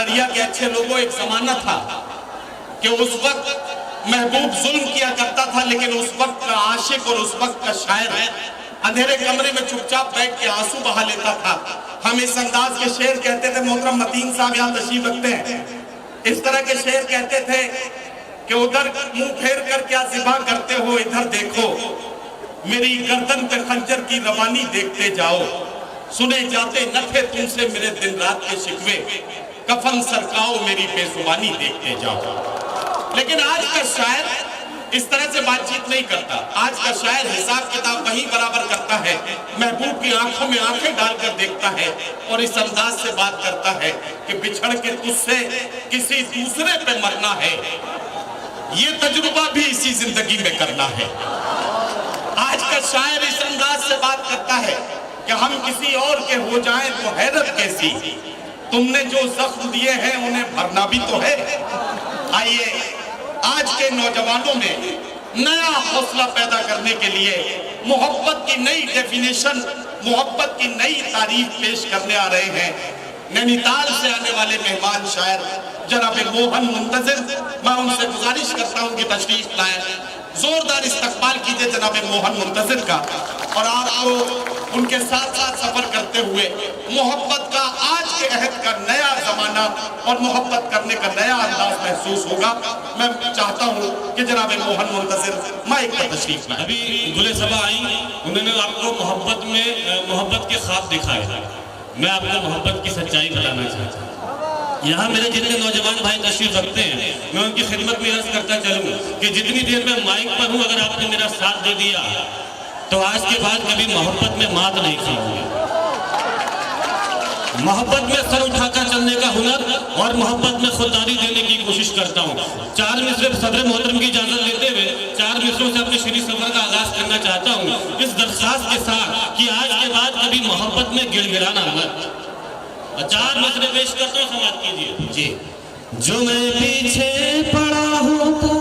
अररिया के अच्छे लोगों, एक जमाना था कि उस वक्त महबूब जुल्म किया करता था, लेकिन उस वक्त का आशिक और उस वक्त का शायर अंधेरे कमरे में चुपचाप बैठ के आंसू बहा लेता था। हम इस अंदाज के शेर कहते थे, मोहतरम मतीन साहब यहाँ तशरीफ रखते हैं, इस तरह के शेर कहते थे कि उधर मुंह फेर कर क्या जिबा करते हो, इधर देखो, मेरी गर्दन पे खंजर की रवानी देखते जाओ, सुने जाते न थे तुमसे मेरे दिन रात के शिकवे, कफन सरकाओ मेरी बेजुबानी देखते जाओ। लेकिन आज का शायर इस तरह से बातचीत नहीं करता। आज का शायर हिसाब किताब वही बराबर करता है, महबूब की आंखों में आंखें डालकर देखता है और इस अंदाज से बात करता है कि बिछड़ के तुझसे किसी दूसरे पे मरना है, ये तजुर्बा भी इसी जिंदगी में करना है। आज का शायर इस अंदाज से बात करता है कि हम किसी और के हो जाएं तो हैरत कैसी, तुमने जो जख्म दिए हैं उन्हें भरना भी तो है। आइए आज के नौजवानों में नया हौसला पैदा करने के लिए मोहब्बत की नई डेफिनेशन, मोहब्बत की नई तारीफ पेश करने आ रहे हैं नैनीताल से आने वाले मेहमान शायर जनाब मोहन मुंतजिर। मैं उनसे गुजारिश करता हूं कि तशरीफ लाएं, जोरदार इस्तकबाल कीजिए जनाब मोहन मुंतजिर का, और आपको उनके साथ साथ सफर करते हुए मोहब्बत का आज के अहद का नया जमाना और मोहब्बत करने का नया अंदाज महसूस होगा। मैं चाहता हूं कि जनाब मोहन मुंतजिर माइक पर तशरीफ लाएं। अभी गुले सबा आई, उन्होंने आपको मोहब्बत में मोहब्बत के ख्वाब दिखाए, मैं आपको मोहब्बत की सच्चाई बताना चाहता हूँ। यहाँ मेरे जितने नौजवान भाई तशरीफ रखते हैं, मैं उनकी खिदमत में अर्ज करता चलूँ कि जितनी देर में माइक पर हूँ, अगर आपने मेरा साथ दे दिया तो आज के बाद कभी मोहब्बत में मात नहीं खाऊंगी। मोहब्बत में सर उठाकर चलने का हुनर और मोहब्बत में खुददारी देने की कोशिश करता हूँ। 4 मिसरे सदर मोहतरम की इजाजत लेते हुए 4 मिसरों से अपने शरीर सफर का आगाज करना चाहता हूँ, इस दरख्वास्त के साथ कि आज के बाद कभी मोहब्बत में गिड़गिड़ाना मत। 4 मिसरे पेश करता हूँ, समाप्त कीजिए जी। जो मैं पीछे पड़ा हूँ तो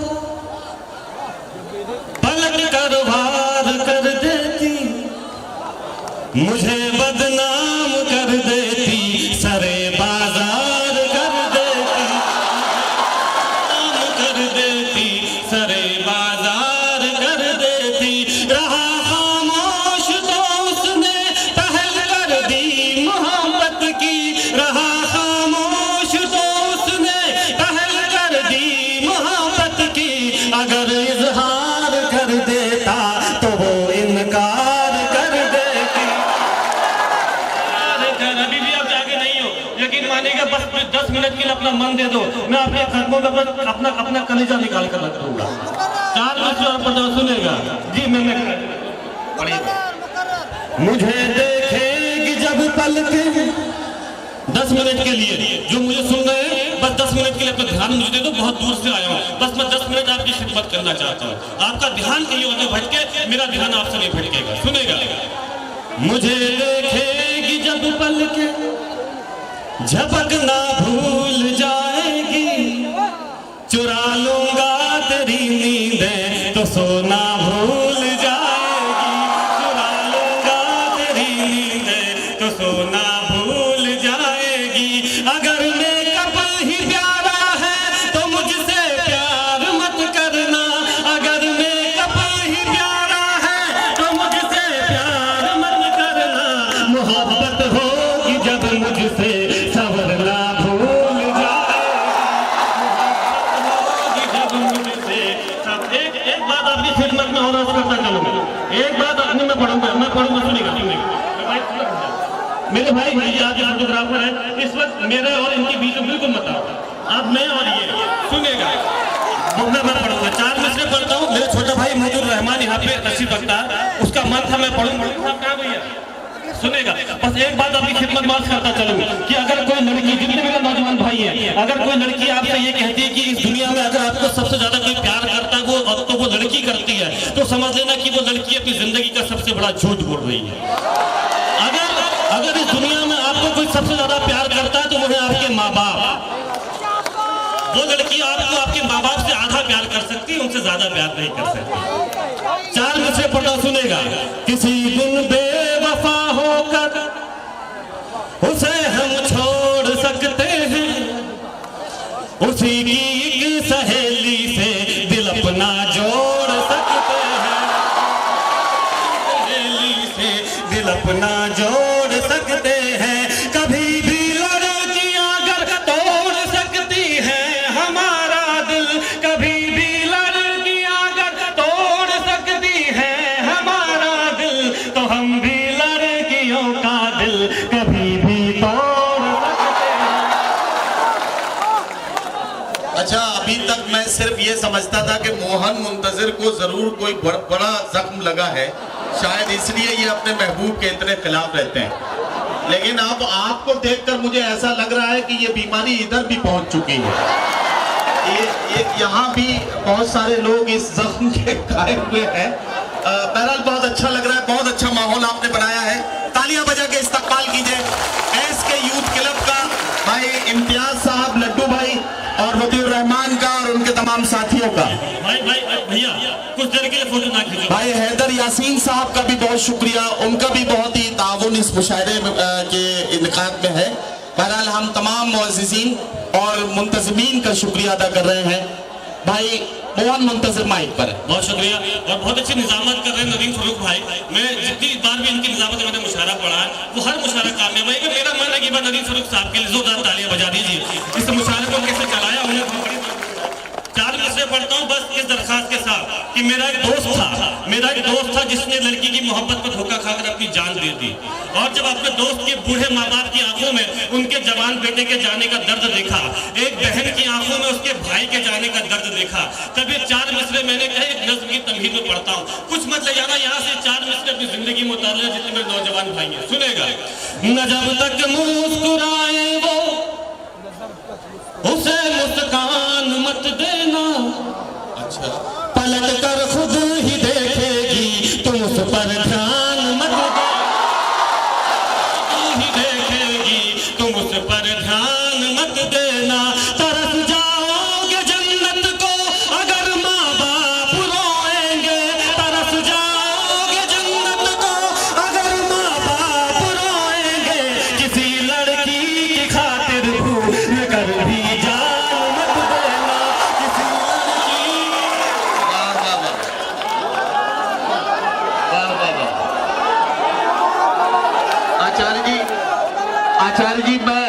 पलट कर वार कर देती, मुझे बदनाम कर देती, सरे बाजार कर देती, बदनाम कर देती, सरे बाजार कर देती। रहा खामोश तो उसने पहल कर दी मोहब्बत की, रहा खामोश तो उसने पहल कर दी मोहब्बत की। अगर इजहार कर देता तो वो इनकार कर देती। अभी भी आप जाके नहीं हो, यकीन मानिएगा, बस 10 मिनट के लिए अपना मन दे दो, मैं अपने कदमों में अपना कलेजा निकाल कर रख दूंगा। 4 मिनट आप पता सुनेगा जी। मैं मुझे देखेगी जब पलके, 10 मिनट के लिए जो मुझे सुन रहे हैं, बस 10 मिनट के लिए अपना ध्यान मुझे दे दो, बहुत दूर से आया हूँ, बस मैं 10 मिनट आपकी खिदमत करना चाहता हूँ। आपका ध्यान कहीं और न भटके, मेरा ध्यान आपसे नहीं भटकेगा, सुनेगा। मुझे देखेगी जब पलके, झपकना भूल जाएगी, चुरा लूंगा तेरी नींदें तो सोना भूल जाएगी, चुरा लूंगा तेरी नींदें तो सोना भूल जाएगी। अगर मेकअप ही प्यारा है तो मुझसे प्यार मत करना, अगर मेकअप ही प्यारा है तो मुझसे प्यार मत करना। मोहब्बत होगी जब मुझसे सवरना भूल जाएगी, मोहब्बत होगी जब मुझसे सब। एक बात आपकी खिदमत में और अर्ज करता चलूंगा, एक बात अपनी मैं पढ़ूंगा सुनिएगा। मेरे भाई आज फोटोग्राफर है, इस वक्त मेरे और इनके बीच में बिल्कुल मत आओ, अब मैं और ये सुनेगा। मैं पढ़ूंगा, 4 मिसरे पढ़ता हूँ। मेरे छोटा भाई मौजूद रहमान यहाँ पे तशरीफ रखता है, उसका मन था मैं पढ़ूंगा, भैया सुनेगा। बस एक बात आपकी खिदमत में अर्ज करता चलूँ कि अगर कोई लड़की, जितने मेरे नौजवान भाई हैं, अगर कोई लड़की आपसे ये कहती है कि इस दुनिया में अगर आपको सबसे ज्यादा कोई प्यार करता है तो वो लड़की करती है, तो समझ लेना कि वो लड़की अपनी जिंदगी का सबसे बड़ा झूठ बोल रही है। अगर इस दुनिया में आपको कोई सबसे ज्यादा प्यार करता है तो वो है आपके माँ बाप। वो लड़की आपको आपके माँ बाप से आधा प्यार कर सकती है, उनसे ज्यादा प्यार नहीं कर सकती। 4 मिसरे पढ़ना सुनेगा। किसी दिन बेवफा होकर उसे हम छोड़ सकते हैं, उसी की एक सहेली से दिल अपना जोड़ सकते हैं, सहेली से दिल अपना जोड़ सकते हैं। कभी भी लड़कियां अगर तोड़ सकती है हमारा दिल, कभी भी लड़कियां अगर तोड़ सकती है हमारा दिल, तो हम भी लड़कियों का दिल कभी भी तोड़ सकते हैं। अच्छा, अभी तक मैं सिर्फ ये समझता था कि मोहन मुंतजिर को जरूर कोई बड़ा जख्म लगा है, शायद इसलिए ये अपने महबूब के इतने खिलाफ रहते हैं। लेकिन अब आपको देखकर मुझे ऐसा लग रहा है कि ये बीमारी इधर भी पहुंच चुकी है। ये यहाँ भी बहुत सारे लोग इस जख्म के घायल हुए हैं। बहरहाल बहुत अच्छा लग रहा है, बहुत अच्छा माहौल आपने बनाया है। तालियां बजा के इस्तकबाल कीजिए एस के यूथ क्लब का, भाई इम्तियाज साहब, लड्डू भाई और मतीउर रहमान का और उनके तमाम साथियों का। भाई भैया कुछ देर के लिए फोटो ना खींचो। भाई हैदर यासीन साहब का भी बहुत शुक्रिया, उनका भी बहुत ही ताउन इस मुशायरे के इनकाद में है। बहरहाल हम तमाम मुअज़्ज़िज़ीन और मुंतज़िमीन का शुक्रिया अदा कर रहे हैं। भाई मोहन मुंतजिर माइक पर है। बहुत शुक्रिया और बहुत अच्छी निजामत कर रहे हैं नदीम फरूक भाई। मैं जितनी बार भी इनकी निजामत में मैंने मुशायरा पढ़ा है वो हर मुशायरा कामयाब है। मेरा मन है कि बार नदीम फरूक साहब के लिए जोरदार तालियां बजा दीजिए। इस मुशायरे को कैसे चलाया उन्हें चार मिसरे पढ़ता हूँ बस इस दरखास्त के साथ कि मेरा एक दोस्त था जिसने लड़की की मोहब्बत पर धोखा खाकर अपनी जान दे दी। और जब अपने दोस्त के बूढ़े माँ बाप की आंखों में उनके जवान बेटे के जाने का दर्द देखा, एक बहन की आंखों में उसके भाई के जाने का दर्द देखा, तब ये चार मिसरे मैंने कहे एक नज़्म की तमहीद में पढ़ता हूँ। कुछ मत ले जाना, यहाँ से चार मिसरे अपनी जिंदगी में उतार लेना जितने मेरे नौजवान भाई हैं। सुनेगा न जब तक मुस्कुराए वो उसे मुस्कान मत देना, अच्छा, पलट कर खुद ही देखेगी तुम उस पर ध्यान मत देना, ही देखेगी तुम उस पर ध्यान मत देना। तरस जाओगे जन्नत को अगर माँ बाप रोएंगे, तरस जाओगे जन्नत को अगर माँ बाप रोएंगे। किसी लड़की की खातिर भूल कर भी आचार्य जी, मैं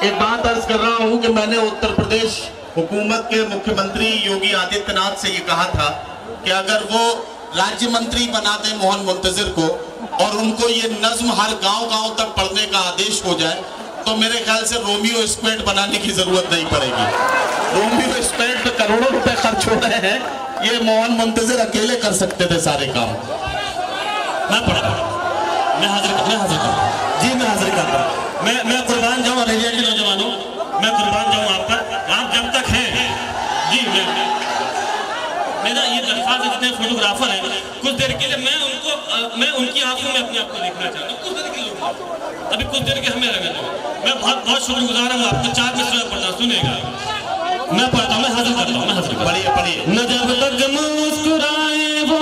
एक बात अर्ज कर रहा हूं कि मैंने उत्तर प्रदेश हुकूमत के मुख्यमंत्री योगी आदित्यनाथ से ये कहा था कि अगर वो राज्य मंत्री बना दें मोहन मुंतजिर को और उनको ये नज्म हर गांव-गांव तक पढ़ने का आदेश हो जाए तो मेरे ख्याल से रोमियो स्क्वेड बनाने की जरूरत नहीं पड़ेगी। रोमियो स्क्वेड पे करोड़ों रुपए खर्च हो रहे हैं, ये मोहन मुंतजिर अकेले कर सकते थे सारे काम। मैं हाजिर करता हूँ। मैं कुर्बान जाऊँ अररिया के नौजवानों, मैं कुर्बान जाऊँ आप पर। आप जब तक हैं जी, मेरा ये दरख्वास्त जितने फोटोग्राफर हैं कुछ देर के लिए मैं उनकी आंखों में अपने आप को देखना चाहता हूँ। कुछ देर के लिए, अभी कुछ देर के हमें लगे तो मैं बहुत शुक्रगुजार हूँ आपको। चार मिसरा पढ़ता सुनेगा, मैं पढ़ता हूँ, मैं हाजिर करता हूँ। पढ़िए। न जब तक मुस्कुराए वो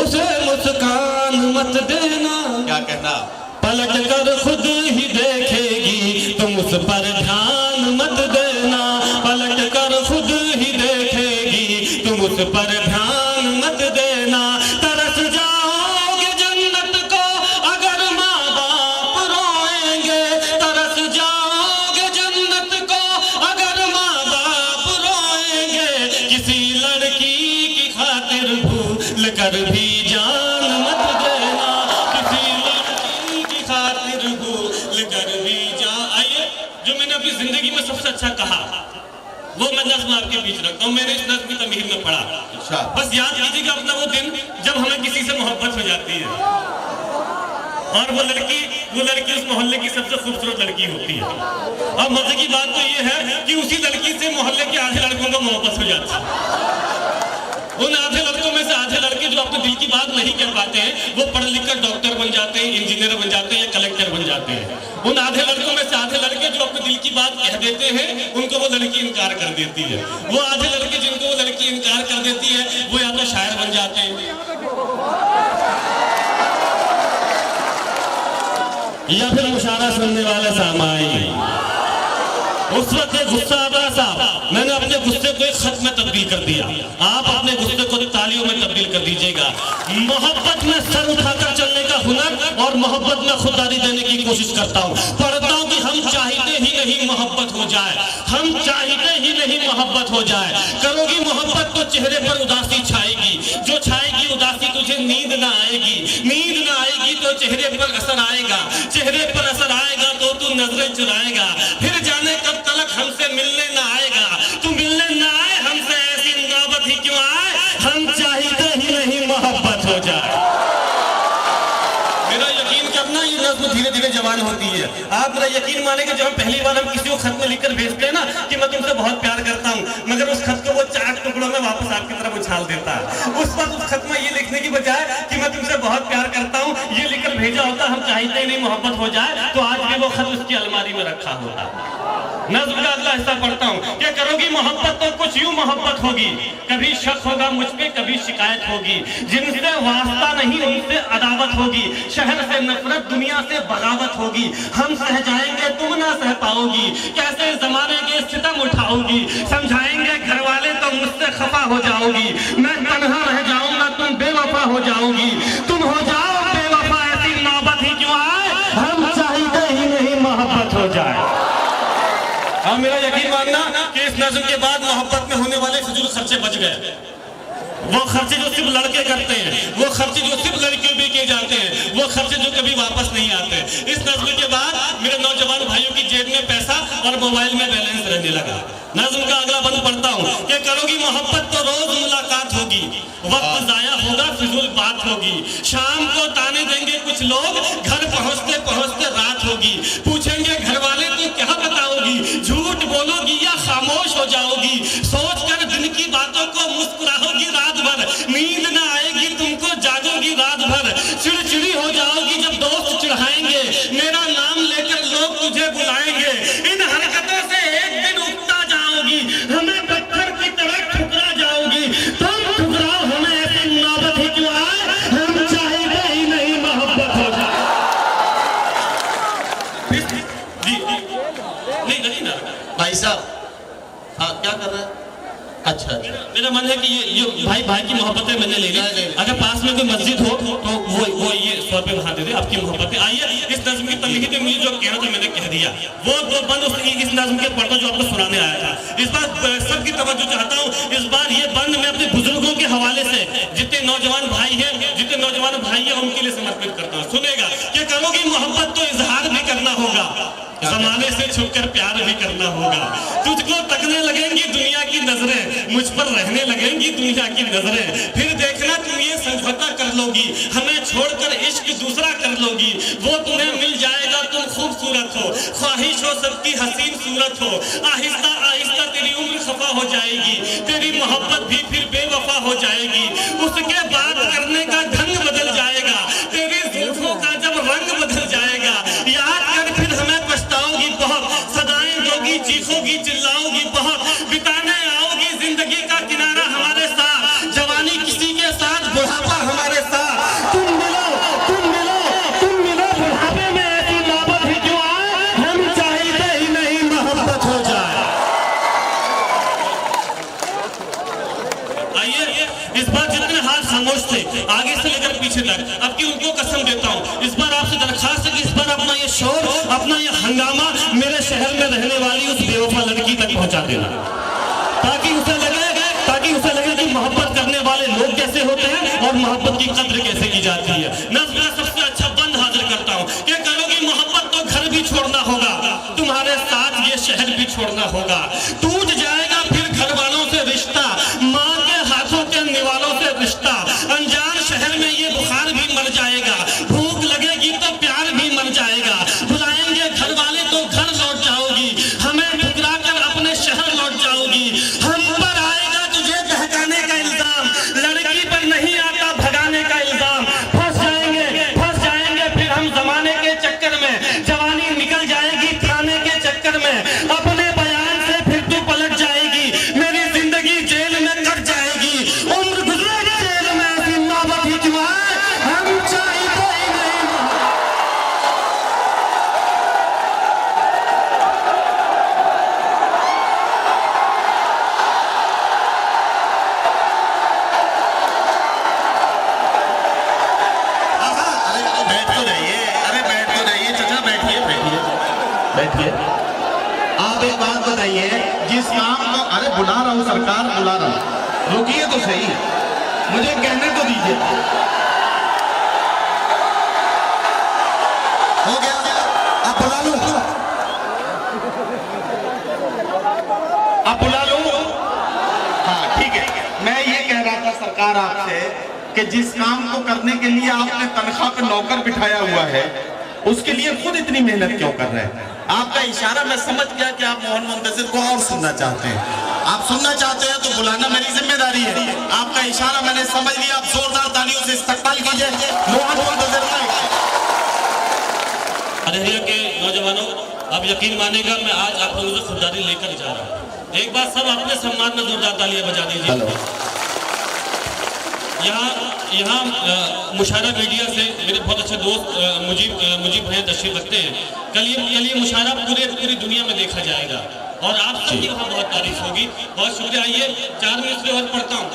उसे मुस्कान मत देना, क्या कहना, पलट कर खुद ही देखेगी तुम उस पर ध्यान मत देना, पलट कर खुद ही देखेगी तुम उस पर ध्यान मत देना। तरस जाओगे जन्नत को अगर माँ बाप रोएंगे, तरस जाओगे जन्नत को अगर माँ बाप रोएंगे। किसी लड़की की खातिर भूल कर भी जान मत देना, जो मैंने अपनी जिंदगी में सबसे अच्छा कहा वो मैं नज़्म आपके बीच रखता हूँ। मैंने इस नज़्म की तमहीद में पढ़ा। अच्छा, बस याद कीजिएगा अपना वो दिन जब हमें किसी से मोहब्बत हो जाती है और वो लड़की उस मोहल्ले की सबसे खूबसूरत लड़की होती है। और मजे की बात तो ये है कि उसी लड़की से मोहल्ले के आधे लड़कों को मोहब्बत हो जाती है। उन आधे लड़कों में से आधे लड़के जो अपने दिल की बात नहीं कह पाते हैं वो पढ़ लिख कर डॉक्टर बन जाते हैं, इंजीनियर बन जाते हैं या कलेक्टर बन जाते हैं। उन आधे लड़कों में से आधे लड़के जो अपने दिल की बात कह देते हैं उनको वो लड़की इनकार कर देती है। वो आधे लड़के जिनको वो लड़की इनकार कर देती है वो या तो शायर बन जाते हैं या फिर मुशायरा सुनने वाले सामाई। उस वक्त गुस्सा आ रहा साहब, मैंने अपने गुस्से को एक खत में तब्दील कर दिया। आप अपने गुस्से को तालियों में तब्दील कर दीजिएगा। मोहब्बत में सर उठाकर चलने का हुनर और मोहब्बत में खुददारी देने की कोशिश करता हूँ। पढ़ता हूँ कि हम चाहते ही नहीं मोहब्बत हो जाए, हम चाहते ही नहीं मोहब्बत हो जाए। करोगी मोहब्बत तो चेहरे पर उदासी छाएगी, जो छाएगी उदासी तुझे नींद ना आएगी, नींद ना आएगी तो चेहरे पर असर आएगा, चेहरे पर असर आएगा तो तू नजरें चुराएगा। फिर जाने कब तलक हमसे मिलने ना आएगा, तू मिलने ना आए हमसे, ऐसी नौबत ही क्यों आए, हम चाहते ही नहीं मोहब्बत हो जाए। मेरा यकीन करना ये नज़्म धीरे धीरे जवान होती है। आप मेरा यकीन मानेंगे, जब हम पहली बार हम किसी को खत में लिखकर भेजते हैं ना कि मैं तुमसे बहुत प्यार करता हूँ, मगर उस खत को वो 4 टुकड़ों में वापस आपकी तरफ उछाल देता है। उस वक्त उस खत में ये लिखने की बजाय कि मैं तुमसे बहुत प्यार करता हूँ ये लिखकर भेजा होता, हम चाहते ही नहीं मोहब्बत हो जाए, तो आज भी वो खत उसकी अलमारी में रखा होता। नज़्म का अगला हिस्सा पढ़ता हूँ। क्या करोगी मोहब्बत तो कुछ यूं मोहब्बत होगी, कभी शक होगा मुझ पे, कभी शिकायत होगी। जिनसे वास्ता नहीं उनसे अदावत होगी, शहर से नफरत दुनिया से बगावत होगी। हम सह जाएंगे तुम ना सह पाओगी, कैसे जमाने के सितम उठाओगी। समझाएंगे घर वाले तो मुझसे खफा हो जाओगी, मैं तन्हा रह जाऊंगा तुम बेवफा हो जाओगी। तुम हो जाओ बेवफा, ऐसी नौबत ही क्यों आए, हम चाहते ही नहीं मोहब्बत हो जाए। हाँ, मेरा यकीन मानना कि इस नज़्म के बाद मोहब्बत में होने वाले फिजूल खर्चे बच गए। वो खर्चे जो सिर्फ लड़के करते हैं, वो खर्चे जो सिर्फ लड़कियों पे किए जाते हैं, वो खर्चे जो कभी वापस नहीं आते। इस नज़्म के बाद मेरे नौजवान भाइयों की जेब में पैसा और मोबाइल में बैलेंस रहने लगा। नज़्म का अगला बंद पढ़ता हूँ कि करोगी मोहब्बत तो रोज मुलाकात होगी, वक्त जाया होगा फिजूल बात होगी। शाम को ताने देंगे कुछ लोग, घर पहुँचते पहुँचते रात होगी। पूछेंगे घर वाले तू क्या बताओगी, झूठ बोलोगी या खामोश हो जाओगी। सोच कर दिन की बातों को मुस्कुराओगी रात भर, नींद ना आएगी तुमको जागोगी रात भर। चिड़चिड़ी हो जाओगी जब दोस्त चिढ़ाएंगे, मेरा नाम लेकर लोग तुझे बुलाएंगे। इन हरकतों से एक दिन उगता जाओगी, हमें पत्थर की तरह ठुकरा जाओगी। तुम ठुकराओ हमें, ऐसी नौबत ही क्यों आए, हम चाहते ही नहीं मोहब्बत हो जाए। नहीं ना भाई साहब, हाँ क्या कर रहे हैं? अच्छा, मेरा मन है कि ये भाई भाई की मोहब्बतें मैंने ले ली। अगर पास में कोई मस्जिद हो तो वो ये 100 रुपये वहां दे दे, आपकी मोहब्बतें। आइए, इस नज़्म की तमहीद में मुझे जो कहना था मैंने कह दिया। वो दो बंद इस नज़्म के पढ़ता जो आपको सुनाने आया था। इस बार सबकी तवज्जो चाहता हूँ, इस बार ये बंद मैं अपने बुजुर्गों के हवाले से, जितने नौजवान भाई हैं, जितने नौजवान भाई हैं उनके लिए समर्पित करता हूँ। सुनेगा कि करोगी मोहब्बत तो इजहार भी करना होगा, जमाने से छुपकर प्यार भी करना होगा। तुझको तकने लगेंगी दुनिया की नजरें, मुझ पर रहने लगेंगी दुनिया की नजरें। फिर देखना तुम ये समझौता कर लोगी, हमें छोड़कर इश्क दूसरा कर लोगी। वो तुम्हें मिल जाएगा तुम खूबसूरत हो, ख्वाहिश हो सबकी हसीन सूरत हो। आहिस्ता आहिस्ता तेरी उम्र खफा हो जाएगी, तेरी मोहब्बत भी फिर बेवफा हो जाएगी। उसके बात करने का ढंग बदल जाएगा, तेरी जुल्फों का जब रंग बदल जाएगा। याद कर फिर हमें पछताओगी बहुत, सदाएं दोगी चीखोगी चिल्लाओगी बहुत। बिताने आओगी जिंदगी का किनारा हमारे साथ, जवानी किसी के साथ, बुढ़ापा हमारे साथ। तुम मिलो तुम मिलो तुम मिलो बुढ़ापे में, ऐसी नौबत ही क्यों आए, हम चाहते ही नहीं मोहब्बत हो जाए। आइए, इस बार जितने हाथ खामोश थे आगे से लेकर पीछे तक, अब की उनको कसम देता हूँ, इस बार आपसे दरखास्त है कि इस बार अपना ये शोर, अपना ये हंगामा मेरे शहर में रहने वाली उस बेवफा लड़की तक पहुंचा देना, ताकि उसे लगे कि मोहब्बत करने वाले लोग कैसे होते हैं और मोहब्बत की कद्र कैसे की जाती है। नज़्म का सबसे अच्छा बंद हाजिर करता हूँ कि करोगी मोहब्बत तो घर भी छोड़ना होगा, तुम्हारे साथ ये शहर भी छोड़ना होगा। टूट जाएगा फिर घर वालों से रिश्ता, माँ के हाथों के निवालों से रिश्ता। अनजान शहर में ये बुखार भी मर जाएगा, भूख लगेगी तो प्यार भी मर जाएगा। बुलाएंगे घर वाले तो घर लौट जाओगी, हमें ठुकरा कर अपने शहर लौट जाओगी। हम पर आएगा तुझे बहकाने का इल्जाम, लड़की पर नहीं आता भगाने का इल्जाम। फंस जाएंगे फिर हम जमाने के चक्कर में, जवानी निकल जाएगी थाने के चक्कर में। अपने बयान से फिर तू पलट जाएगी। बैठिए। आप एक बात बताइए, जिस काम को, अरे बुला रहा हूँ सरकार, बुला रहा हूँ, रुकिए तो सही, मुझे कहने तो दीजिए। हो गया, आप बुला लो, आप बुला लो। हाँ ठीक है, मैं ये कह रहा था सरकार आपसे कि जिस काम को करने के लिए आपने तनख्वाह पे नौकर बिठाया हुआ है, उसके लिए खुद इतनी मेहनत क्यों कर रहे हैं? आपका इशारा मैं समझ गया कि आप मोहन मुंतजिर को और सुनना चाहते हैं। आप सुनना चाहते हैं तो बुलाना मेरी जिम्मेदारी है। आपका इशारा मैंने समझ लिया। आप जोरदार तालियों से इस्तकबाल कीजिए मोहन मुंतजिर का। अररिया के नौजवानों, आप यकीन मानेगा मैं आज आप लोगों से खुददारी लेकर जा रहा हूँ। एक बार सब अपने सम्मान में जोरदार तालियां बजा दीजिए। यहाँ मुशायरा मीडिया से मेरे बहुत अच्छे दोस्त मुजीब भैया तशरीफ रखते हैं। कल ये मुशायरा पूरी दुनिया में देखा जाएगा और आप सबकी वहाँ बहुत तारीफ होगी। बहुत शुक्रिया। आइए 4 मिनट और पढ़ता हूँ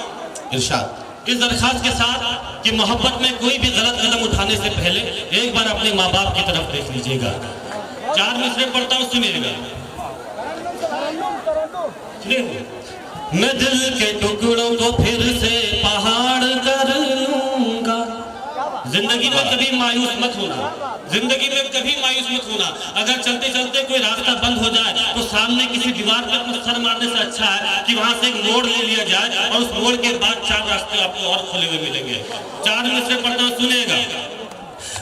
इरशाद। इस दरखास्त के साथ कि मोहब्बत में कोई भी गलत कदम उठाने से पहले एक बार अपने माँ बाप की तरफ देख लीजिएगा। 4 मिनट पढ़ता हूँ, सुनिएगा। मैं दिल के टुकड़ों को फिर से पहाड़ कर लूंगा। जिंदगी में कभी मायूस मत होना, जिंदगी में कभी मायूस मत होना। अगर चलते चलते कोई रास्ता बंद हो जाए तो सामने किसी दीवार पर अपना सर मारने से अच्छा है कि वहां से एक मोड़ ले लिया जाए और उस मोड़ के बाद 4 रास्ते आपको और खुले हुए मिलेंगे। 4 मिनट से पढ़ना, सुनेगा।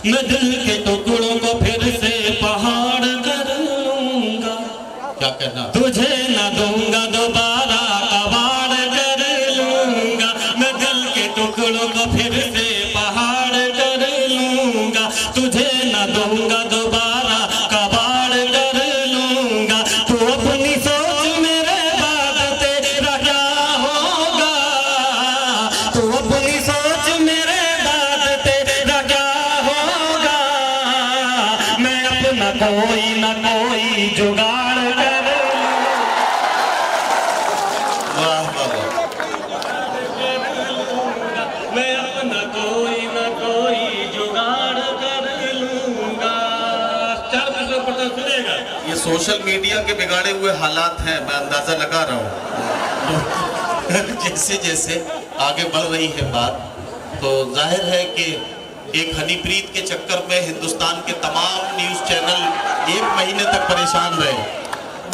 मैं दिल के टुकड़ों को फिर से पहाड़ कर लूंगा। क्या कहना? तुझे न दूंगा दोबारा, कबाड़ कर लूंगा। मैं दिल के टुकड़ों को फिर से पहाड़ कर लूंगा। तुझे न दूंगा दोबारा, कबाड़ कर लूंगा। तू अपनी सोच मेरे बाद तेरा क्या होगा। तू अपनी सोच मेरे बाद तेरा क्या होगा। मैं अपना कोई न कोई जुगाड़ कर सोशल मीडिया के बिगाड़े हुए हालात हैं, मैं अंदाजा लगा रहा हूँ। जैसे जैसे आगे बढ़ रही है बात, तो जाहिर है कि एक हनीप्रीत के चक्कर में हिंदुस्तान के तमाम न्यूज़ चैनल 1 महीने तक परेशान रहे।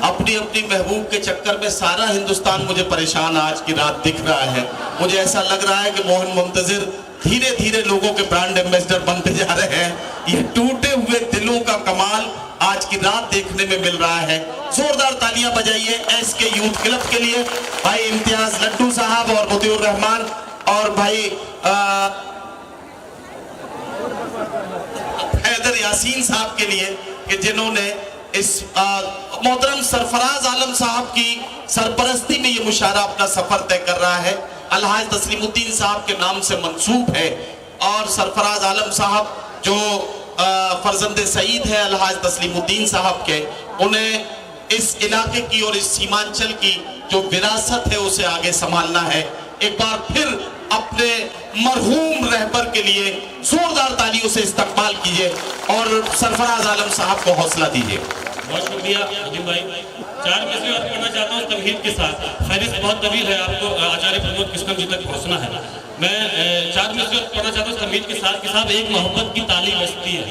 अपनी अपनी महबूब के चक्कर में सारा हिंदुस्तान मुझे परेशान आज की रात दिख रहा है। मुझे ऐसा लग रहा है कि मोहन मुंतजिर धीरे धीरे लोगों के ब्रांड एम्बेसडर बनते जा रहे हैं। ये टूटे हुए दिलों का कमाल आज की रात देखने में मिल रहा है। जोरदार तालियां बजाइए एसके यूथ क्लब के लिए, भाई इम्तियाज लड्डू साहब और मुतीउर रहमान और भाई हैदर यासीन साहब के लिए कि जिन्होंने इस मोहतरम सरफराज आलम साहब की सरपरस्ती में ये मुशायरा अपना सफर तय कर रहा है। अलहाज तस्लीमुद्दीन साहब के नाम से मंसूब है और सरफराज आलम साहब जो फर्जंदे सईद है अलहाज तस्लीमुद्दीन साहब के, उन्हें इस इलाके की और इस सीमांचल की जो विरासत है उसे आगे संभालना है। एक बार फिर अपने मरहूम रहबर के लिए जोरदार तालियों से इस्तकबाल कीजिए और सरफराज आलम साहब को हौसला दीजिए। बहुत शुक्रिया अजीम भाई। 4 में से और पढ़ना चाहता हूँ तमहीद के साथ। फहरिस्त बहुत तवील है, आपको आचार्य प्रमोद कृष्ण जी तक पहुँचना है। मैं 4 में से पढ़ना चाहता हूँ तमहीद के साथ कि साहब एक मोहब्बत की तालीम बजती है,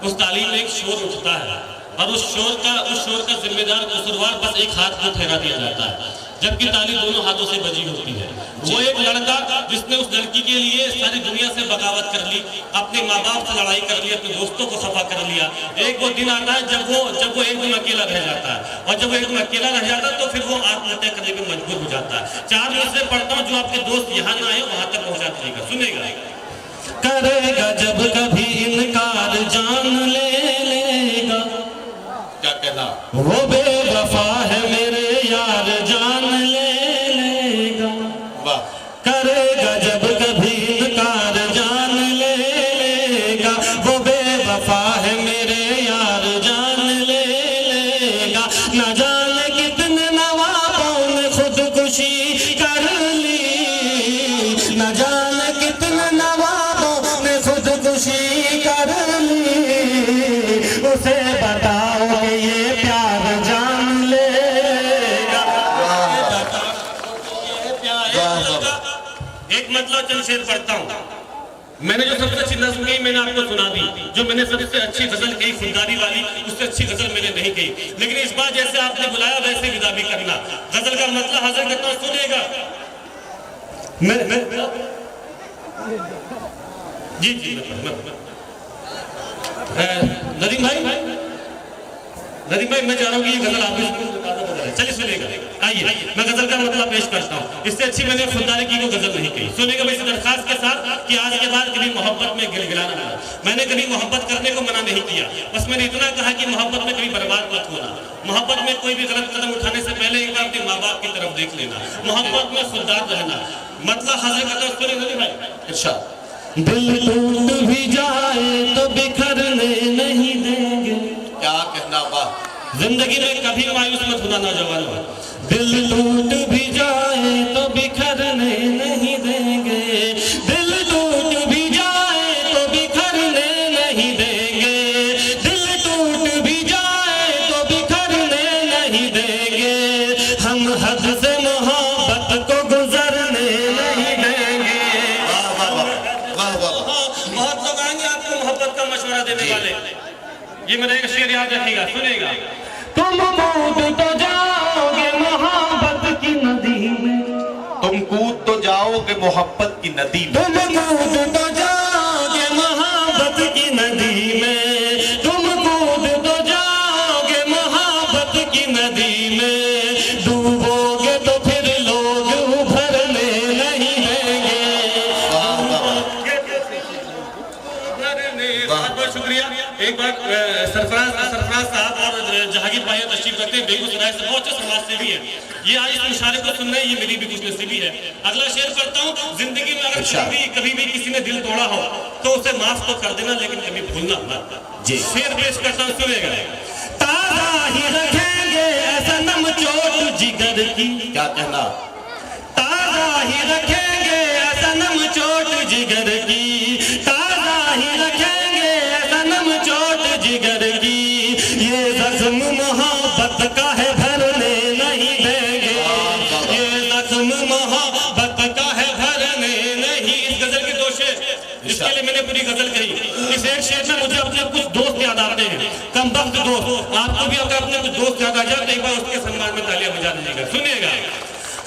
उस तालीम में एक शोर उठता है और उस शोर का जिम्मेदार कसूरवार बस एक हाथ को ठहरा दिया जाता है, जबकि ताली दोनों हाथों से बजी होती है। वो एक लड़का जिसने उस लड़की के लिए सारी दुनिया से बगावत कर ली, अपने माँ बाप से लड़ाई कर ली, अपने दोस्तों को खफा कर लिया। एक वो दिन आता है जब वो एकदम अकेला रह जाता है और जब वो एकदम अकेला रह जाता है तो फिर वो आत्महत्या करने पर मजबूर हो जाता है। 4 मिनट से पढ़ता हूँ, जो आपके दोस्त यहाँ ना आए वहां तक पहुँचा दीजिएगा। सुनेगा। करेगा जब कभी इनकार जान लेगा। क्या कहना? वो बेवफा है मेरे यार जान लेगा। वाह। करेगा जब कभी इनकार जान लेगा। वो बेवफा है मेरे यार जान लेगा। न जाने कितने नवाबों ने खुदकुशी कर ली, न जाने कितने नवाबों ने खुदकुशी कर ली। उसे बताओ कि ये मतलब चंद शेर पढ़ता हूँ। मैंने जो सबसे अच्छी नज़्म कही मैंने आपको सुना दी, जो मैंने सबसे अच्छी गजल कही खुददारी वाली, उससे अच्छी गजल मैंने नहीं कही। लेकिन इस बार जैसे आपने बुलाया वैसे विदा भी करना। गजल का मतलब हाजिर करता हूँ, सुनिएगा। जी जी नदीम भाई मैं चाह रहा हूँ कि ये गजल आप चलिए सुनिएगा। आइए मैं गजल का मतलब पेश करता हूँ। इससे अच्छी मैंने खुददारी की वो गजल नहीं कही। सुनिएगा इस दरखास्त के साथ कि आज के बाद कभी मोहब्बत में गिलगिलाना ना। मैंने कभी मोहब्बत करने को मना नहीं किया, बस मैंने इतना कहा कि मोहब्बत में कभी बर्बाद मत होना। मोहब्बत में कोई भी गलत कदम उठाने से पहले एक बार अपने माँ बाप की तरफ देख लेना। मोहब्बत में खुददार रहना मतलब हाजिर करता हूँ। सुनिए भाई, इरशाद। दिल टूट भी जाए तो बिखरने नहीं देंगे। क्या कहना, वाह। जिंदगी में कभी मायूस मत होना नौजवान। दिल टूट भी जाए तो बिखरने नहीं देंगे। दिल टूट भी जाए तो बिखरने नहीं देंगे। दिल टूट भी जाए तो बिखरने नहीं देंगे। हम हद से मोहब्बत को गुजरने नहीं देंगे। बहुत लोग आएंगे आपको मोहब्बत का मशवरा देने वाले। ये मेरा एक शेर याद रखिएगा, सुनिएगा। तुम कूद तो जाओगे मोहब्बत की नदी में। तुम कूद तो जाओगे मोहब्बत की नदी में। तुम कूद तो जाओगे मोहब्बत की नदी में। तुम कूद तो जाओगे मोहब्बत की नदी में। डूबोगे तो फिर लोग उभरने नहीं देंगे। बहुत बहुत शुक्रिया। एक बार सरफराज साहब और जहांगीर भाई तशरीफ रखते हैं, बेगूसराय से बहुत अच्छे समाज सेवी है। ये आज इस मुशारे को सुन रहे हैं, ये मेरी भी कुछ नसीबी है। अगला शेर पढ़ता हूँ। जिंदगी में अगर कभी भी किसी ने दिल तोड़ा हो तो उसे माफ तो कर देना, लेकिन कभी भूलना मत। जी शेर पेश करता हूँ, सुनेगा। ताजा ही रखेंगे ऐसा नम चोट जिगर की। क्या कहना, ताजा ही रखेंगे ऐसा नम चोट जिगर की। ताजा ही रखेंगे ऐसा नम चोट जिगर की। ये जख्म मोहब्बत का है भरने नहीं देंगे। ये जख्म मोहब्बत का है भरने नहीं। इस गजल के दो शेर, इसके लिए मैंने पूरी गजल कही। इस एक शेर में मुझे अपने कुछ दोस्त याद आते हैं, कम वक्त दोस्त। आपको भी अगर अपने कुछ दोस्त याद आ जाए तो एक बार उसके सम्मान में तालियां बजा दीजिएगा। सुनिएगा।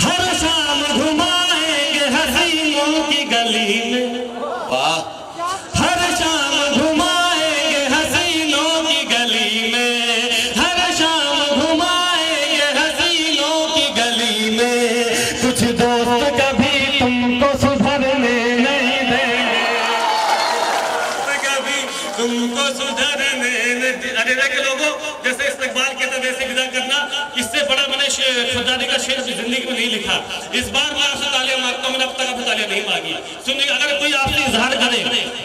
हर शाम घुमाएंगे हसीनों की गली में। वाह। हर शाम घुमाएंगे हसीनों की गली में। हर शाम घुमाएंगे हसीनों की गली में। कुछ दोस्त कभी तुमको सुधरने नहीं देंगे। कभी तुमको सुधरने नहीं। अरे के लोगों, जैसे इस्तकबाल के था वैसे विदा करना। इससे बड़ा मैंने खुदारी का शेर जिंदगी में नहीं लिखा। इस बार मैं आपसे तालियां मांगता हूं, मैंने अब तक आपसे तालियां नहीं मांगी। सुनिए, अगर कोई आपसे इजहार करे,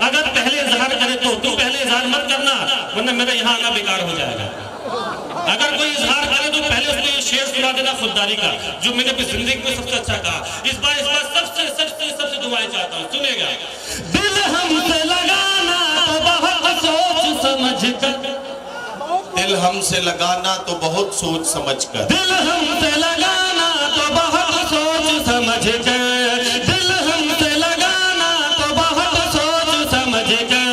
अगर पहले इजहार करे तो तुम पहले इजहार मत करना, वरना मेरा यहाँ आना बेकार हो जाएगा। अगर कोई इजहार करे तो पहले उसको ये शेर सुना देना खुददारी का, जो मैंने अपनी जिंदगी में सबसे अच्छा कहा। इस बार सबसे दुआएं चाहता हूँ, सुनेगा। दिल हमसे लगाना तो बहुत सोच समझ कर। दिल हमसे लगाना तो बहुत सोच समझ कर। दिल हमसे लगाना तो बहुत सोच समझ कर। दिल हमसे लगाना तो बहुत सोच समझ कर।